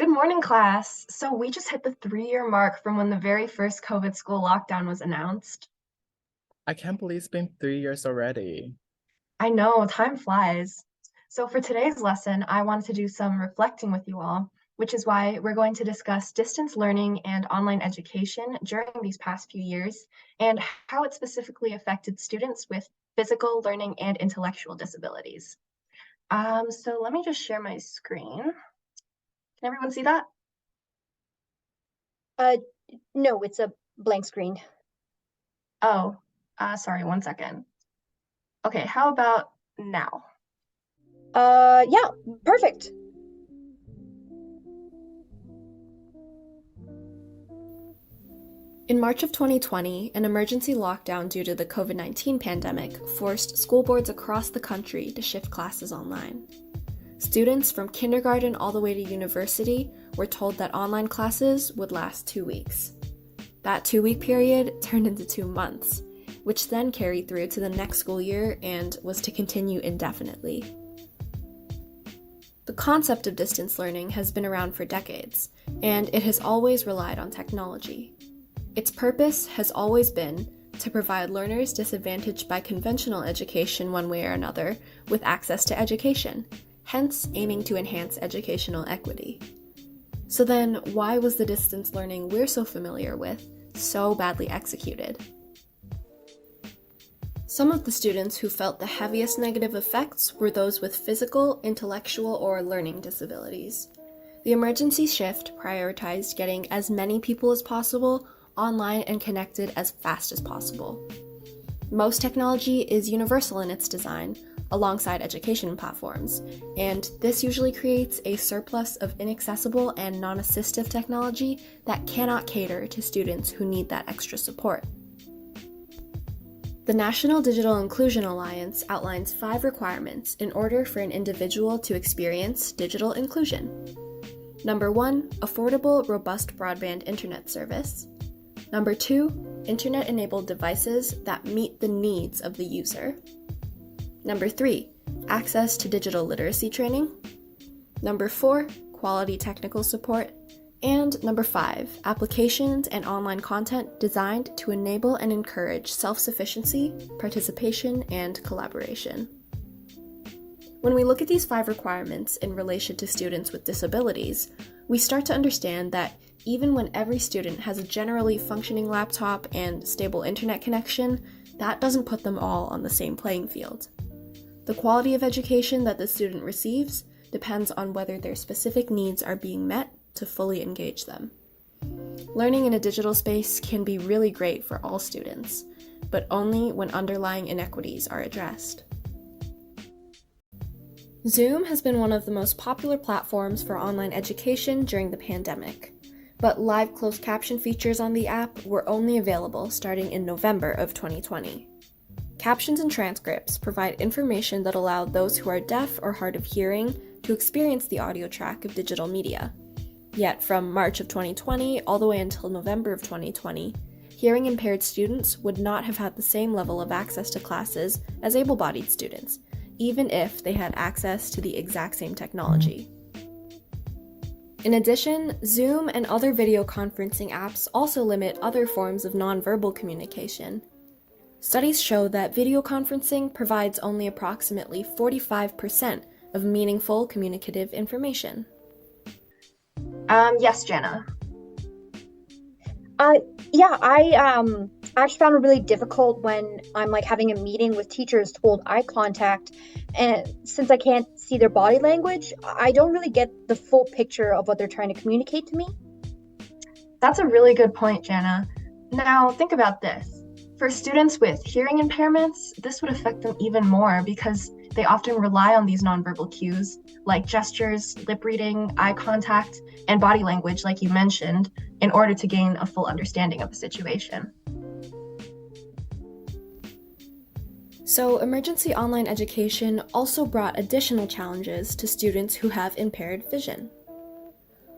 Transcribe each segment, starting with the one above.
Good morning, class. So we just hit the 3-year mark from when the very first COVID school lockdown was announced. I can't believe it's been 3 years already. I know, time flies. So for today's lesson, I wanted to do some reflecting with you all, which is why we're going to discuss distance learning and online education during these past few years and how it specifically affected students with physical, learning, and intellectual disabilities. So let me just share my screen. Can everyone see that? Uh, no, it's a blank screen. Oh, sorry, one second. Okay, how about now? Yeah, perfect. In March of 2020, an emergency lockdown due to the COVID-19 pandemic forced school boards across the country to shift classes online. Students from kindergarten all the way to university were told that online classes would last 2 weeks. That 2-week period turned into 2 months, which then carried through to the next school year and was to continue indefinitely. The concept of distance learning has been around for decades, and it has always relied on technology. Its purpose has always been to provide learners disadvantaged by conventional education one way or another with access to education, hence aiming to enhance educational equity. So then, why was the distance learning we're so familiar with so badly executed? Some of the students who felt the heaviest negative effects were those with physical, intellectual, or learning disabilities. The emergency shift prioritized getting as many people as possible online and connected as fast as possible. Most technology is universal in its design, alongside education platforms, and this usually creates a surplus of inaccessible and non-assistive technology that cannot cater to students who need that extra support. The National Digital Inclusion Alliance outlines 5 requirements in order for an individual to experience digital inclusion. Number 1, affordable, robust broadband internet service. Number 2, internet-enabled devices that meet the needs of the user. Number 3, access to digital literacy training. Number 4, quality technical support. And number 5, applications and online content designed to enable and encourage self-sufficiency, participation, and collaboration. When we look at these 5 requirements in relation to students with disabilities, we start to understand that even when every student has a generally functioning laptop and stable internet connection, that doesn't put them all on the same playing field. The quality of education that the student receives depends on whether their specific needs are being met to fully engage them. Learning in a digital space can be really great for all students, but only when underlying inequities are addressed. Zoom has been one of the most popular platforms for online education during the pandemic, but live closed caption features on the app were only available starting in November of 2020. Captions and transcripts provide information that allow those who are deaf or hard of hearing to experience the audio track of digital media. Yet from March of 2020 all the way until November of 2020, hearing impaired students would not have had the same level of access to classes as able-bodied students, even if they had access to the exact same technology. In addition, Zoom and other video conferencing apps also limit other forms of nonverbal communication. Studies show that video conferencing provides only approximately 45% of meaningful communicative information. Yes, Jana. Yeah, I actually found it really difficult when I'm like having a meeting with teachers to hold eye contact, and since I can't see their body language, I don't really get the full picture of what they're trying to communicate to me. That's a really good point, Jana. Now, think about this. For students with hearing impairments, this would affect them even more because they often rely on these nonverbal cues like gestures, lip reading, eye contact, and body language, like you mentioned, in order to gain a full understanding of the situation. So, emergency online education also brought additional challenges to students who have impaired vision.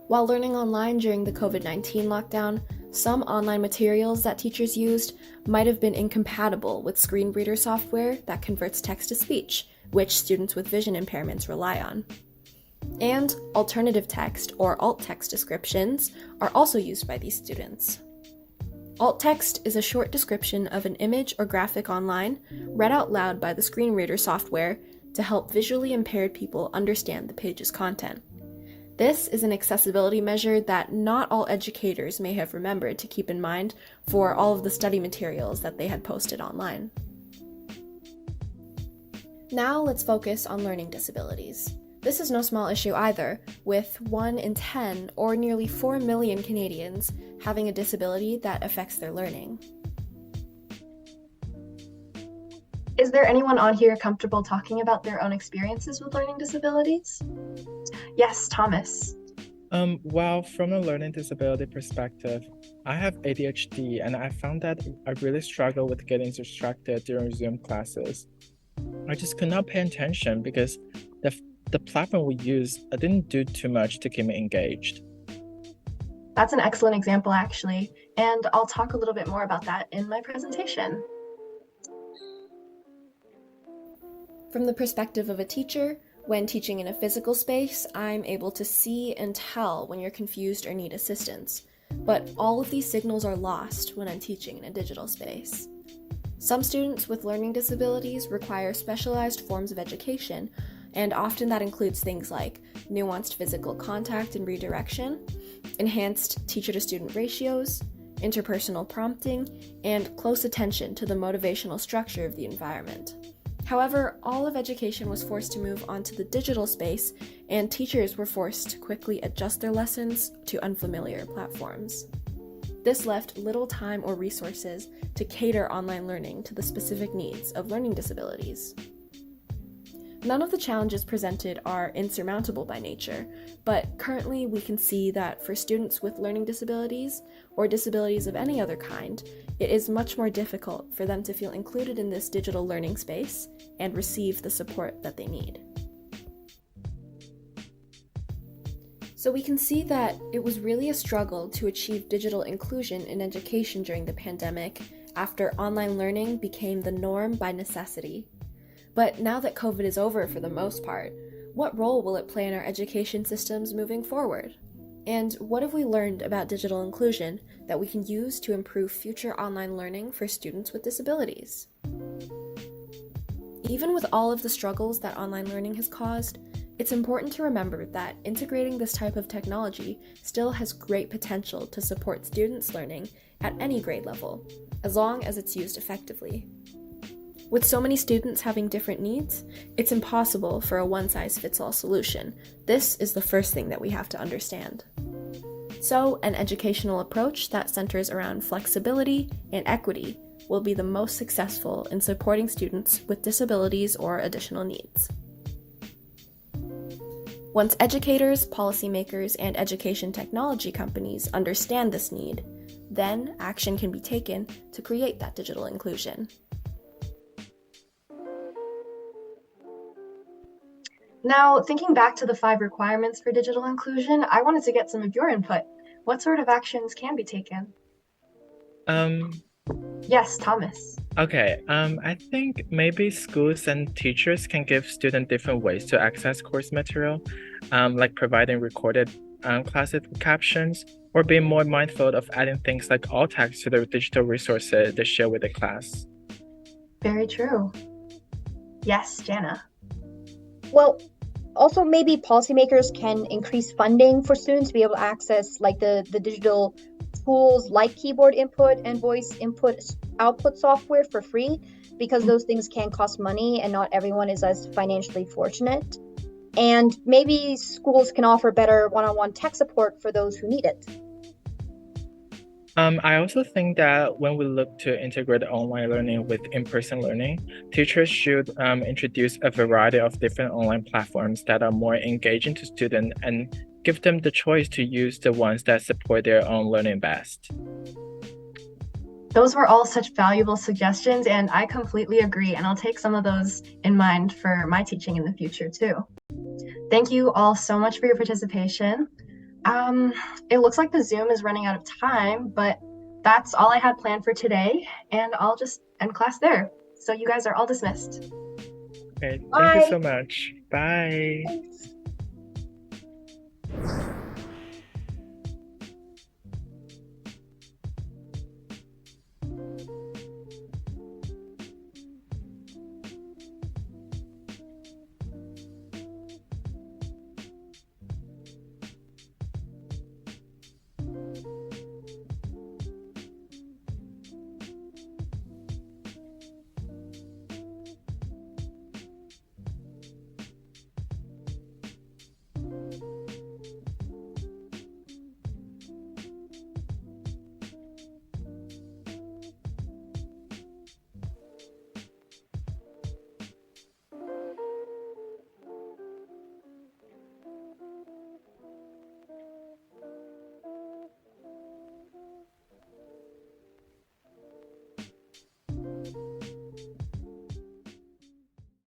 While learning online during the COVID-19 lockdown, some online materials that teachers used might have been incompatible with screen reader software that converts text to speech, which students with vision impairments rely on. And alternative text or alt text descriptions are also used by these students. Alt text is a short description of an image or graphic online read out loud by the screen reader software to help visually impaired people understand the page's content. This is an accessibility measure that not all educators may have remembered to keep in mind for all of the study materials that they had posted online. Now let's focus on learning disabilities. This is no small issue either, with 1 in 10 or nearly 4 million Canadians having a disability that affects their learning. Is there anyone on here comfortable talking about their own experiences with learning disabilities? Yes, Thomas. Well, from a learning disability perspective, I have ADHD and I found that I really struggle with getting distracted during Zoom classes. I just could not pay attention because the platform we use didn't do too much to keep me engaged. That's an excellent example, actually, and I'll talk a little bit more about that in my presentation. From the perspective of a teacher, when teaching in a physical space, I'm able to see and tell when you're confused or need assistance. But all of these signals are lost when I'm teaching in a digital space. Some students with learning disabilities require specialized forms of education, and often that includes things like nuanced physical contact and redirection, enhanced teacher-to-student ratios, interpersonal prompting, and close attention to the motivational structure of the environment. However, all of education was forced to move onto the digital space, and teachers were forced to quickly adjust their lessons to unfamiliar platforms. This left little time or resources to cater online learning to the specific needs of learning disabilities. None of the challenges presented are insurmountable by nature, but currently we can see that for students with learning disabilities or disabilities of any other kind, it is much more difficult for them to feel included in this digital learning space and receive the support that they need. So we can see that it was really a struggle to achieve digital inclusion in education during the pandemic after online learning became the norm by necessity. But now that COVID is over for the most part, what role will it play in our education systems moving forward? And what have we learned about digital inclusion that we can use to improve future online learning for students with disabilities? Even with all of the struggles that online learning has caused, it's important to remember that integrating this type of technology still has great potential to support students' learning at any grade level, as long as it's used effectively. With so many students having different needs, it's impossible for a one-size-fits-all solution. This is the first thing that we have to understand. So, an educational approach that centers around flexibility and equity will be the most successful in supporting students with disabilities or additional needs. Once educators, policymakers, and education technology companies understand this need, then action can be taken to create that digital inclusion. Now, thinking back to the 5 requirements for digital inclusion, I wanted to get some of your input. What sort of actions can be taken? Yes, Thomas. Okay, I think maybe schools and teachers can give students different ways to access course material, like providing recorded classes with captions, or being more mindful of adding things like alt text to the digital resources they share with the class. Very true. Yes, Jana. Well, also maybe policymakers can increase funding for students to be able to access like the digital tools like keyboard input and voice input output software for free, because those things can cost money and not everyone is as financially fortunate. And maybe schools can offer better one-on-one tech support for those who need it. I also think that when we look to integrate online learning with in-person learning, teachers should introduce a variety of different online platforms that are more engaging to students and give them the choice to use the ones that support their own learning best. Those were all such valuable suggestions, and I completely agree, and I'll take some of those in mind for my teaching in the future too. Thank you all so much for your participation. It looks like the Zoom is running out of time, but that's all I had planned for today, and I'll just end class there. So you guys are all dismissed. Okay, thank Bye. you so much. Bye. Thanks.